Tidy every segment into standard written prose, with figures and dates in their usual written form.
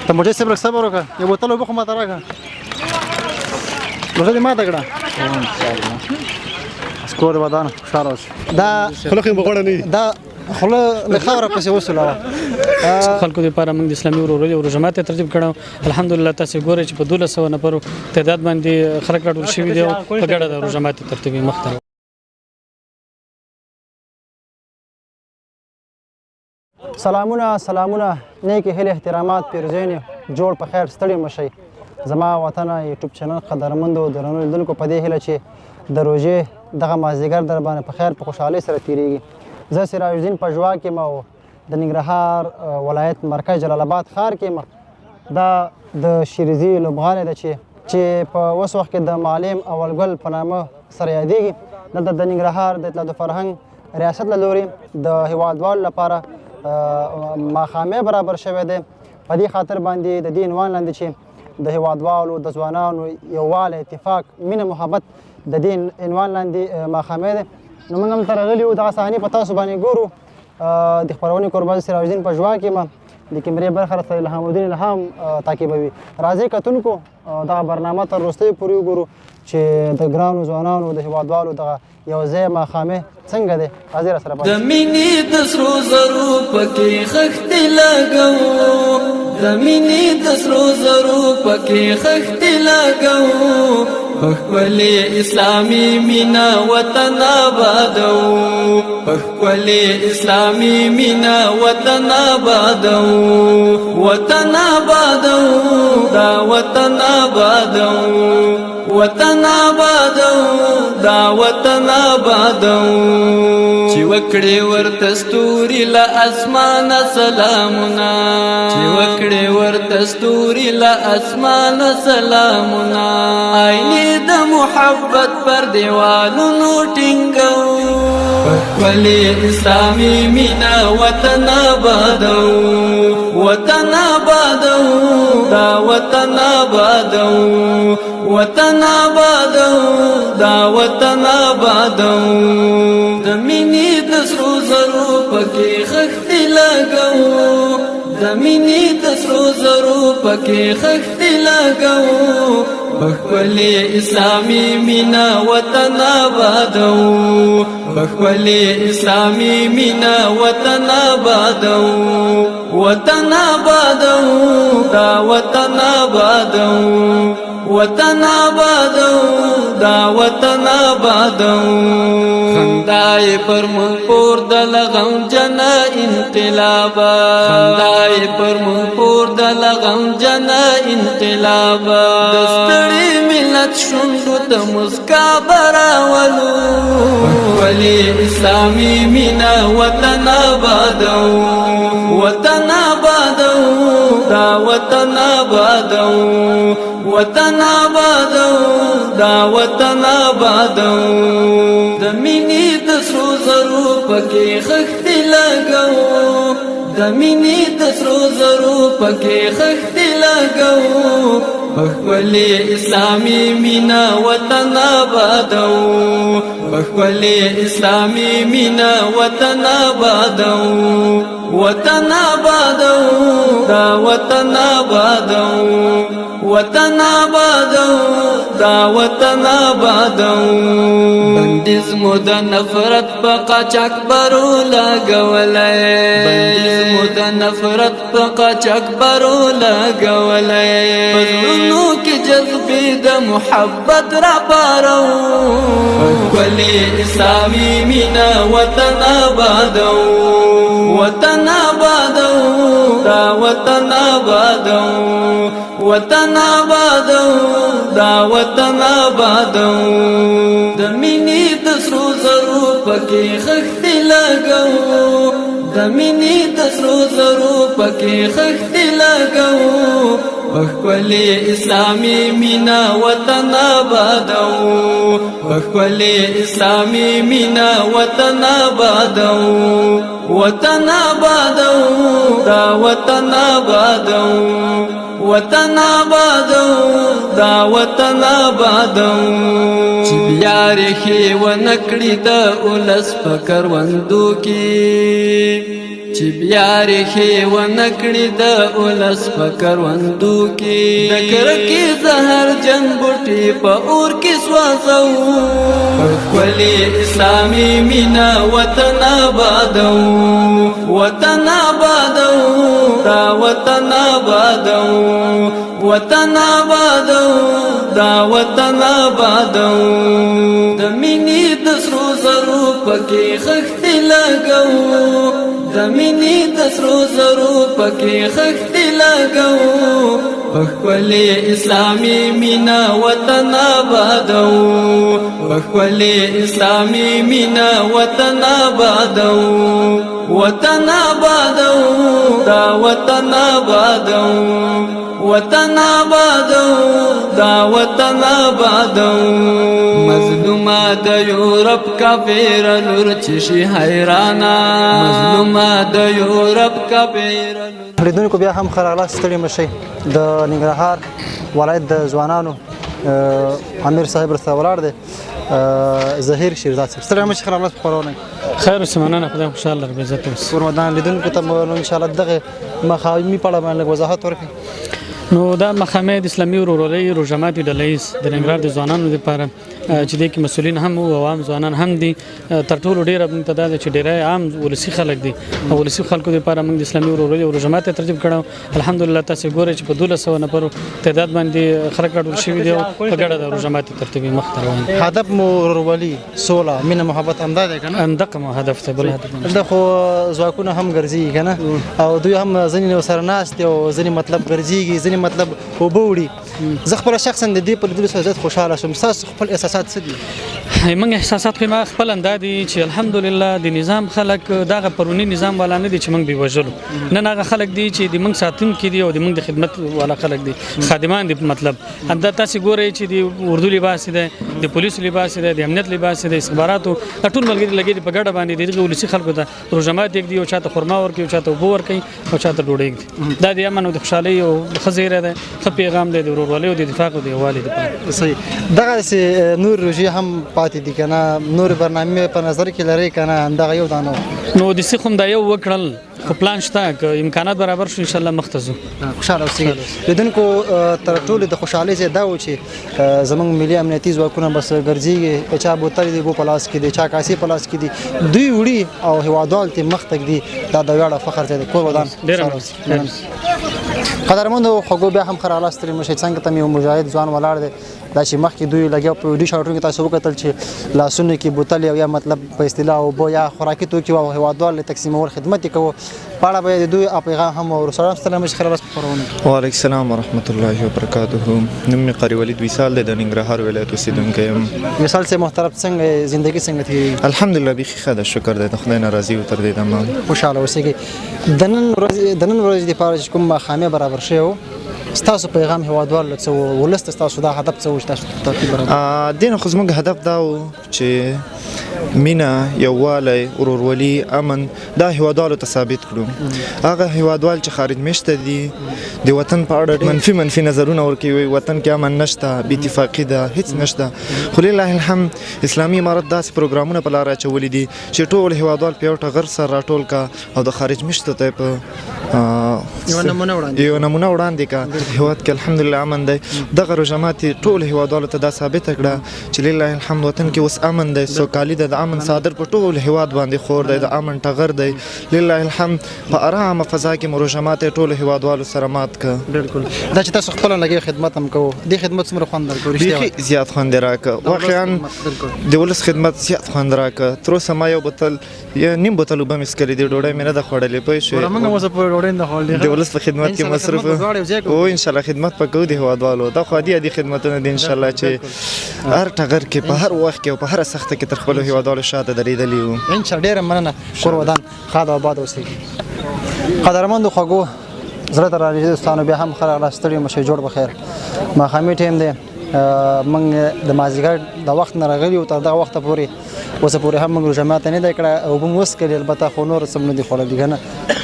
ته موټر صبر صبر وکړه یو بوتل اوبه خو ماته راکړه روژه دې ماته کړه سکور ودان خوشحاله اوسه دا خوله خو یې بغوړه نه وي دا خوله له خاوره پسې وسوله خلکو لپاره موږ د اسلامي ورورولۍ روژه ماتې ترتیب کړو الحمدلله تاسو ګورئ چې په 1200 نفرو تعداد باندې خلک راټول شوي دي او په ګډه د روژه ماتې ترتیب مخ ته سلامونه نیک هیله احترامات پیرزوینې جوړ په خیر ستړي مشئ زما وطن یوټیوب چینل قدرمندو درنو لیدونکو په دې هیله چې د روژې دغه مازدیګر در باندې په خیر په خوشحالۍ سره تیریږي زه سراج الدین پژوا کې یم او د ننګرهار ولایت مرکز جلال آباد ښار کې یم دا د شیرزي لوبغالی ده چې په اوس وخت کې د معلم اولګل په نامه سره یادیږي دلته د ننګرهار د اطلاعات و فرهنګ ریاست له لوري د هیوادوالو لپاره ماښامۍ برابر شوی دی په دې خاطر باندې د دې عنوان لاندې چې د هیوادوالو د ځوانانو یووالی اتفاق مینه محبت د دې عنوان لاندې ماښامۍ دی نو موږ هملته راغلي یو دغه صحنې په تاسو باندې ګورو د خپرونې کوربه سراج الدین پژوا کې یم د کیمرې برخه راته الهام الدین الهام تعقیبوي راځئ کتونکو دغه برنامه تر وروستیو پورې وګورو چې د ګرانو ځوانانو د هیوادوالو دغه یو ځای ماښامۍ څنګه دی راځئ راسره د مینې د سرو زرو پکې خښتې لګوو د مینې د سرو زرو پکې خښتې لګوو په ښکلې اسلامي مینا وطن آبادو په ښکلې اسلامي مینا وطن آبادو وطن آبادو دا وطن آبادو وطن آبادو دا وطن آبادو چې وکړې ورته ستوري له اسمانه سلامونه چې وکړې ورته ستوري له اسمانه سلامونه آینې د محبت پر دیوالونو ټینګو ښکلې اسلامي مینا وطن آبادو وطن آبادو دا وطن آبادو وطن آبادو دا وطن آبادو د مینې د سرو زرو پکې خښتې لګوو د مینې د سرو زرو پکې خښتې لګوو په ښکلې اسلامي مینا وطن آبادو په ښکلې اسلامي مینا وطن آبادو وطن آبادو دا وطن آبادو وطن آبادو دا وطن آبادو خندای پر مون پور د لغم جنا انقلابا خندای پر مون پور د لغم جنا انقلابا دستړي ملت شوندو ته مسکا براولو ولی اسلامي مینا وطن آبادو وطن آبادو دا وطن آبادو وطن آبادو دا وطن آبادو د مینې د سرو زرو پکې خښتې لګوو د مینې د سرو زرو پکې خښتې لګوو په ښکلې اسلامي مینا وطن آبادو په ښکلې اسلامي مینا وطن آبادو وطن آبادو دا وطن آبادو وطن آبادو دا وطن آبادو بندیز مو د نفرت په قاچاق برو لګولای بندیز مو د نفرت په قاچاق برو لګولای پزړونو کې جذبې د محبت را پارو ښکلې اسلامي مینا وطن آبادو وطن آبادو دا وطن آبادو وطن آبادو دا وطن آبادو د مینې د سرو زرو پکې خښتې لګوو د مینې د سرو زرو پکې خښتې لګوو په ښکلې اسلامي مینا وطن آبادو په ښکلې اسلامي مینا وطن آبادو وطن آبادو دا وطن آبادو وطن آبادو دا وطن آبادو چې بیا ریښې ونه کړي د اولس په کروندو کې چې بیا ریښې ونکړي د اولس په کروندو کې د کرکې زهرجن بوټي په اور کې سوځو ښکلې اسلامي مینه وطن آبادو وطن آبادو دا وطن آبادو وطن آبادو دا وطن آبادو د مینې د سرو زرو پکې خښتې لګو د مینې د سرو زرو پکې خښتې لګو ښکلې اسلامي مینه وطن آبادو ښکلې اسلامي مینه وطن آبادو وطن آبادو دا وطن آبادو وطن آبادو دا وطن آبادو مظلومه د یورپ کافر لور چې شي حیرانا مظلومه د یورپ کافر لیدونکو بیا هم ښه راغلاست ستړي مه شئ د ننګرهار ولایت د ځوانانو امیر صاحب ورسره ولاړ دی ظهیر شیرزاد صاحب ستړي مه شئ ښه راغلاست په خپرونه خیر اوسې مننه خدای خوشحاله رب عزت اوسې ورمدان لیدونکو ته مو انشاءالله دغه مخامي په اړه باندې لږ وضاحت ورکړئ نو دا مخامې د اسلامي ورورولۍ روژه ماتي ډله ییز د ننګرهار د ځوانانو لپاره چې دې کې مسؤلین هم او عوام ځوانان هم دي تر ټولو ډېره موږ ته دا ده چې ډېری عام ولسي خلک دي او ولسي خلکو لپاره موږ د اسلامي ورورولۍ روژه ماتي ترتیب کړی الحمدلله تاسې ګورئ چې په 1200 نفرو تعداد باندې خلک راټول شوي دي او په ګډه د روژه ماتي ترتیب یې مخته روان دي هدف مو ورورولي سوله مینه محبت همدا دی که نه همدغه مو هدف دی بل هدف نه دا خو ځواکونه هم ګرځي که نه او دوی هم ځینې سره ناست دي او ځینې مطلب ګرځېږي ځینې مطلب اوبه وړي زه خپله شخصا د دې په لیدلو سره زیات خوشحاله شوم ستاسو خپل احساسات څه دي موږ احساسات خو ما خپل دا دي چې الحمدلله د نظام خلک دغه پرونی نظام والا نه دي چې موږ به وژلو نن هغه خلک دي چې د موږ ساتونکي دي او د موږ د خدمت والا خلک دي خادمان دي مطلب همدا تاسې ګورئ چې د اردو لباس دی د پولیسو لباس دی د امنیت لباس دی د استخباراتو ټول ملګري لګي دي په ګډه باندې دغه ولسي خلکو ته روژه ماتي ږدي او چاته خرما ورکوي او چاته اوبه ورکوي او چاته ډوډۍ ږدي دا د امن او د خوشحالۍ او ښه زیری دی ښه پیغام دی د ورورولۍ او د اتفاق او د یووالي دپاره صحیح دغسې نور روژې هم پاتې دي که نه نور برنامې په نظر کې لرئ که نه همدغه یو دانه نو د سیخ هم دا یو وکړل خو پلان شته که امکانات برابر شو انشاءالله مخته ځو خوشحاله اوسئ لیدونکو تر ټولو د خوشحالۍ ځای دا و چې زموږ ملي امنیتي ځواکونه بس ګرځېږي چا بوتل دي اوبه په لاس کې دي چا کاسې په لاس کې دي دوی وړي او هېوادوال ترې مخ ته ږدي دا د ویاړ او فخر ځای دی کور ودان قدرمنو خوږو بیا هم ښه راغلاست ستړي مه شئ څنګ ته مې یو مجاهد ځوان ولاړ دی دا چې مخکې دوی لګیا په ویډیو شاټونو کې تاسو وکتل چې لاسونو کې بوتل یا مطلب په اصطلاح اوبه یا خوراکي توکي او هېوادوال تقسیمول خدمت یې کوو په اړه به د دوی پیغام هم واورو سلام ستړي مه شئ ښه راغلاست په خپرونه وعلیکم السلام ورحمت الله وبرکاته نوم مې قاري ولید وصال دی د ننګرهار ولایت اوسېدونکی یم وصال صاحب محترم څنګه زندګي څنګه تېرېږي الحمدلله بیخي ښه ده شکر دی د خدای نه راضي و تر دې دمه خوشحاله اوسېږئ د نن ورځې دپاره چې کوم ماښامي برابر شوی و ستاسو پیغام هېوادوالو څه و ولس ته ستاسو دا هدف څه و چې تاسو ترتیب برابر دې نه خو زموږ هدف دا و چې مینه یووالی ورورولي امن دا هېوادوالو ته ثابت کړو هغه هېوادوال چې خارج میشته دي د وطن په اړه منفي نظرونه ورکوي وطن کې امن نشته بې اتفاقي ده هیڅ نشته خو لله الحمد اسلامي امارت داسې پروګرامونه په لاره اچولي دي چې ټول هېوادوال په یو ټغر سره راټول کا او د خارج میشته ته په یو نمونه وړاندې کا هېواد کې الحمدلله امن دی دغه روژه ماتي ټول هېوادوالو ته دا ثابته کړه چې لله الحمد وطن کې اوس امن دی سوکالي ده د امن صادر په ټول هېواد باندې خور دی د امن ټغر دی لله الحمد په ارامه فضا کې مو روژه ماتي ټول هېوادوالو سره مات که بالکل دا چې تاسو خپله لګئ خدمت هم کوو دې خدمت څومره خوند درکړو بیخي زیات خوند یې راکړه واقعا د ولس خدمت زیات خوند راکړه تر اوسه ما یو بوتل یا نیم بوتل اوبه مې څښلې دي ډوډۍ مې نه ده خوړلې پوه شوې د ولس په خدمت کې مصروف او انشاءالله خدمت به کوو د هېوادوالو دا خو عادي خدمتونه دي انشاءالله چې هر ټغر کې په هر وخت کې او په هره سخته کې تر خپلو هېوادوالو شاته درېدلي وو انشاءالله ډېره مننه کور ودان ښاد او آباد اوسئ قدرمندو خوږو زړه ته رانږدې دوستانو بیا هم ښه راغلاست ستړي مه شئ جوړ په خیر ماښامي ټایم دی موږ د مازدیګر د وخت نه راغلي یو تر دغه وخته پورې اوسه پورې هم موږ روژه ماته نه دی کړه اوبه مو وڅښلې البته خو نور څه نه دي خوړلي که نه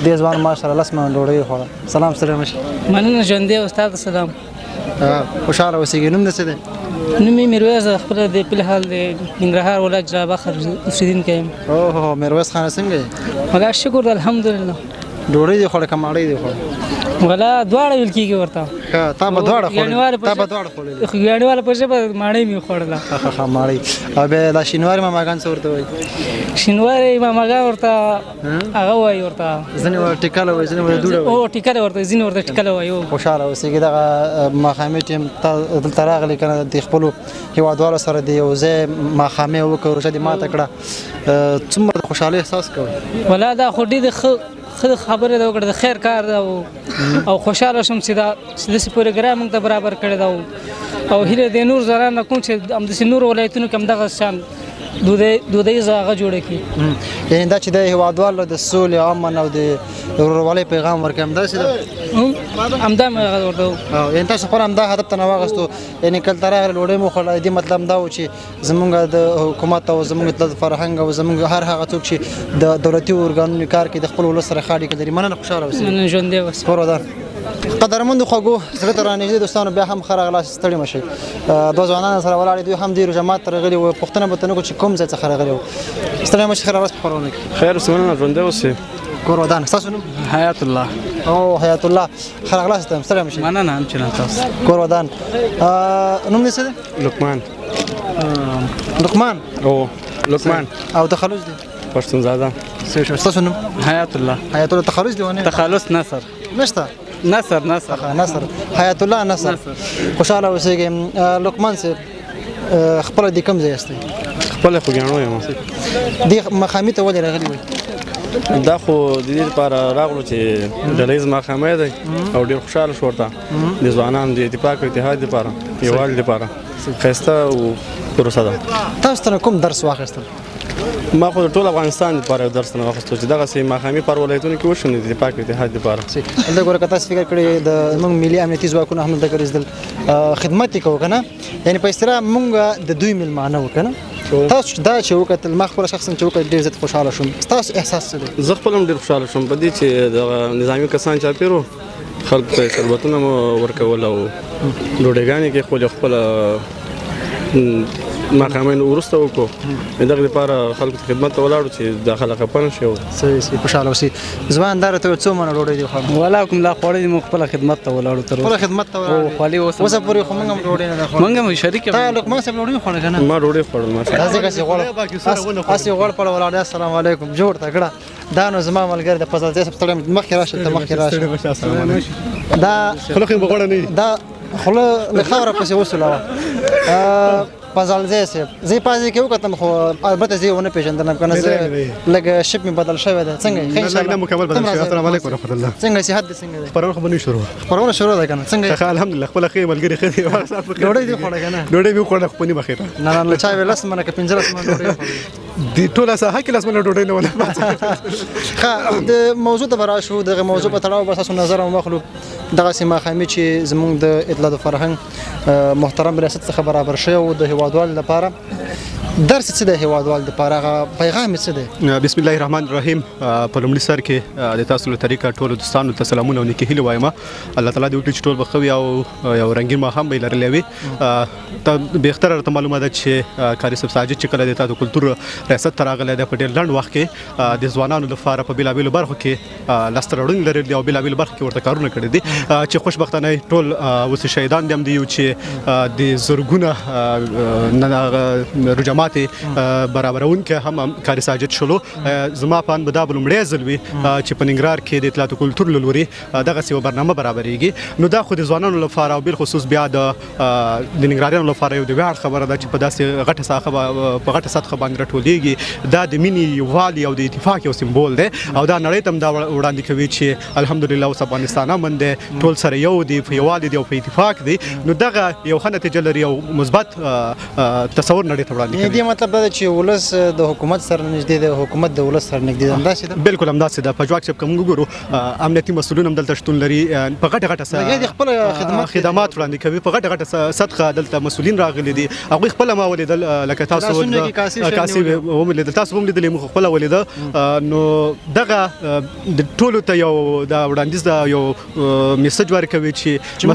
دې ځوان ماشاءالله 10 منه ډوډۍ یې خوړه سلام ستړي مه شئ مننه ژوندی استاد سلام خوشاله اوسېږي. نوم دې څه دی؟ نوم یې میرویس خپله د فلحال د ننګرهار ولایت جلال بخر اوسېدونکی یم. اوه میرویس خانه څنګه یې؟ ولا شکر دی الحمدلله. ډوډۍ دې خوړه که ماړۍ دې خوړه؟ ولا دواړه ویل کېږي ورته. تا به دواړه خوړلې؟ تا به دواړه خوړلې؟ ګاډیواله په ژبه ماڼۍ مې خوړله. ماړۍ. او بیا دا شینواري ماماګان څه ورته وایي؟ شینواري ماماګان ورته هغه وایي ورته ځینې ورته ټیکله وایي ځینې ورته دوړه وایي. او ټیکله ورته ځینې ورته ټیکله وایي. خوشحاله اوسېږي. دغه ماښامي ټیم دلته راغلی که نه د خپلو هېوادوالو سره د یو ځای ماښامي وکړه روژه دې ماته کړه څومره د خوشحالۍ احساس کوئ؟ ولا دا خو ډېر ښه خبره ده وکړه د خیر کار ده او خوشحاله شوم چې داسې پروګرام موږ ته برابر کړی ده او هیله د نور ځوانان نه کوم چې همداسې نورو ولایتونو کې همدغه شان دودیزه هغه جوړه کړي. یعنې دا چې د هېوادوالو د سولې امن او د ورورولۍ پیغام ورکړي همداسې ده؟ همدا مې هغه ورته یعنې تاسو خپله همدا هدف ته نه واغستو یعنې کله ته راغلې ډوډۍ مو خوړله دې مطلب دا و چې زموږ د حکومت او زموږ د فرهنګ او زموږ هر هغه څوک چې د دولتي ارګانونو کار کوي د خپل ولس سره ښه اړیکه لري. مننه خوشحاله اوسئ. مننه ژوندی اوسئ. کور ودان. قدرمندو خوږو زړه ته رانږدې دوستانو بیا هم ښه راغلاست ستړي مه شئ. دوه ځوانان سره ولاړ دوی هم دې روژه مات ته راغلي وو. پوښتنه به ته نه کړو چې کوم ځای څخه راغلي وو. ستړي مه شئ. ښه راغلاست په خپرونه کې. خیر اوسې مننه ژوندی اوسې. کور ودان. ستاسو نوم؟ حیات الله. او حیات الله. ښه راغلاست. ستړي مه شئ. مننه هم چلند تاسو. کور ودان. نوم دې څه دی؟ لقمان. لقمان. او لقمان. او تخلص دی؟ پښتون زاده. ستاسو نوم؟ حیات الله. حیات الله. تخلص دی ونه؟ تخلص نصر. نشته؟ نصر. نصر. حیات الله نصر. خوشحاله اوسېږئ. لقمان صاحب خپله دې کوم ځای یاستئ؟ خپله خوږیاڼو یم. دې ماښامي ته ولې راغلي وئ؟ دا خو د دې لپاره راغلو چې ډلهییز ماښامۍ دی او ډېر خوشحاله شو ورته د ځوانانو د اتفاق او اتحاد لپاره یووالي لپاره ښایسته پروسه ده. تاسو ته کوم درس واخیستل؟ ما خو د ټول افغانستان لپاره یو درس نه واخیستو چې دغسې ماښامي پر ولایتونو کې وشو نو د اتفاق او اتحاد لپاره. دلته ګوره که تاسو فکر کړی د موږ ملي امنیتي ځواکونه هم دلته ګرځېدل خدمت یې کوو که نه یعنې په اصطلاح موږ د دوی میلمانه وو که نه تاسو دا چې وکتل ما خپله شخصا چې وکتل ډېر زیات خوشحاله شوم. ستاسو احساس څه دی؟ زه خپله هم ډېر خوشحاله شوم په دې چې دغه نظامي کسان چاپېر وو خلکو ته شربتونه مو ورکول او ډوډۍ کې خپله ماښامۍ وروسته وکړو دغه لپاره خلکو ته خدمت ته ولاړو چې دا خلک خفه نه شي. صحیح خوشحاله اوسئ. ځوان دا راته څو منه ډوډۍ دې خوړه؟ ولا کوم لا خوړې مو خپله خدمت ته ولاړو تر خپله خدمت ته ولاړو خالي اوسه پورې خو موږ هم ډوډۍ نه ده خوړلې. موږ هم شریک یو. تا لقمان صاحب ډوډۍ خوړه که نه؟ ما ډوډۍ خوړل ماشاءالله. داسې کسې غوړ پړه ولاړ دی. السلام علیکم. جوړ تکړه. دا نو زما ملګری د فضل ځای صاحب ستړی مخکې راشه ته مخکې راشه. دا خوله خو به غوړه نه وي. دا خوله له خاوره پسې وسولوه. فضل ځای صاحب زه یې پازې کې وکتم خو البته زه یې ونه پېژندلم که نه زه لږ شپ مې بدل شوی دی. څنګه یې؟ السلام علیکم ورحمت الله. څنګه صحت دې څنګه دی؟ خبرونه خو به نه شروع خبرونه شروع ده که نه؟ څنګه یې؟ الحمدلله خپله ښه ملګري ښه دي. ډوډۍ دې وخوړه که نه؟ ډوډۍ مې وخوړله خو په نیمه خېټه. نه له چا وې 10 منه که 15 منه ډوډۍ وخوړې؟ د ټوله ساحه کې 10 منه ډوډۍ نه وله. ښه د موضوع ته به راشو. دغه موضوع په تړاو به ستاسو نظر هم واخلو. دغسې ماښامي چې زموږ د اطلاع د فرهنګ محترم ریاست څخه برابر شوی و د هېوادوالو لپاره درس څه دی هېوادوالو دپاره هغه پیغام یې څه دی؟ بسم الله الرحمن الرحیم. په لومړي سر کې د تاسو له طریقه ټولو دوستانو ته سلامونه او نیکې هیلې وایم. الله تعالی دې وکړي چې ټول به ښه وي او یو رنګین ماښام به یې لرلی وي. بهتره راته معلومه ده چې قاري صاحب ساجد چې کله د تاسو کلتور ریاست ته راغلی دی په ډېر لنډ وخت کې د ځوانانو لپاره په بېلابېلو برخو کې لاسته راوړنې لرلي دي او بېلابېلو برخو کې ورته کارونه کړي دي چې خوشبختانه ټول اوس شهیدان دي هم دي چې د زرګونه رجمات برابرونکي هم قاري ساجد شلو. زما په اند به دا به لومړی ځل وي چې په ننګرهار کې د اطلاعات کلتور له لوري دغسې یوه برنامه برابرېږي. نو دا خو د ځوانانو لپاره او بالخصوص بیا د ننګرهاریانو لپاره یو د ویاړ خبره ده چې په داسې غټه ساحه په غټه سطحه باندې راټولېږي. دا د مینې یووالي او د اتفاق یو سمبول دی او دا نړۍ ته هم دا وړاندې کوي چې الحمدلله اوس افغانستان امن دی ټول سره یو دی په یووالي دی او په اتفاق دی. نو دغه یو ښه نتیجه لري او مثبت تصور نړۍ ته وړاندې کوي. دې مطلب دا چې ولس د حکومت سره نږدې دی حکومت د ولس سره نږدې دی همداسې ده بالکل همداسې ده په جواک چې کوم وګورو امنیتي مسؤلین هم دلته شتون لري په غټه غټه خپل خدمات وړاندې کوي په غټه غټه سطحه دلته مسؤلین راغلي دي هغوی خپله ما ولیدل لکه تاسو کاسې ولیدل تاسو هم لیدلې موږ خپله ولیده نو دغه د ټولو ته یو دا وړاندیز دا یو میسج ورکوي چې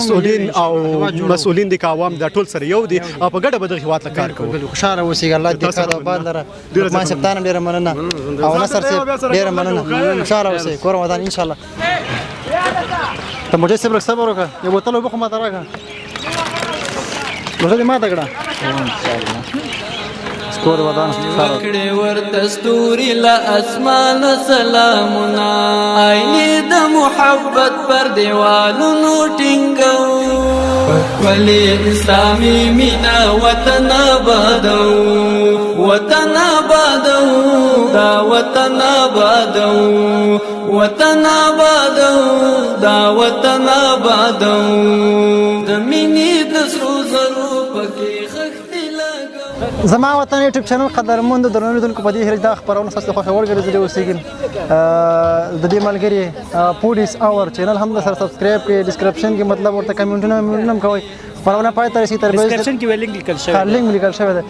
مسؤلین دي که عوام دا ټول سره یو دي او په ګډه به دغه هېواد له کار کوو خوشحاله اوسئ الله دې ښه او باد لره لقمان صاحب ته هم ډېره مننه او نصر صاحب ډېره مننه خوشحاله اوسئ کور ودان انشاءالله ته موټی صاحب لږ صبر وکړه یو بوتل اوبه خو ماته راکړه موټه دې ماته کړه کور ودان وکړې ورته ستوري له اسمانه سلامونه آینې د محبت پر دیوالونو ټینګو ښکلې اسلامي مینه وطن آبادو وطن آبادو دا وطن آبادو وطن آبادو دا وطن آبادو د مینې د سرو زرو پکې زما وطن یوټیوب چینل قدرمند درنو لیدونکو په دې هیله دا خبرونه ستاسو د خوښې وړ ګرځېدلې اوسېږي د دې ملګري پولیس اور چینل هم سره سبسکرایب کړئ ډسکرپشن کې مطلب ورته کمنټونه هم کوئ خبرونه پای ته رسېږي تر ډسکرپشن کې لینک لیکل شوی لینک لیکل شوی دی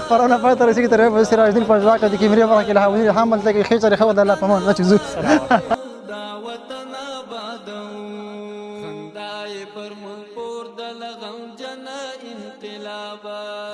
خبرونه پای ته رسېږي تر به سراج الدین پنجواک د کیمرې برخه کې له حاضر هم دلته کې خېچره خو د الله په امان چې زو دا وطن آبادو خندای پر من پور د لغم جنا انقلابا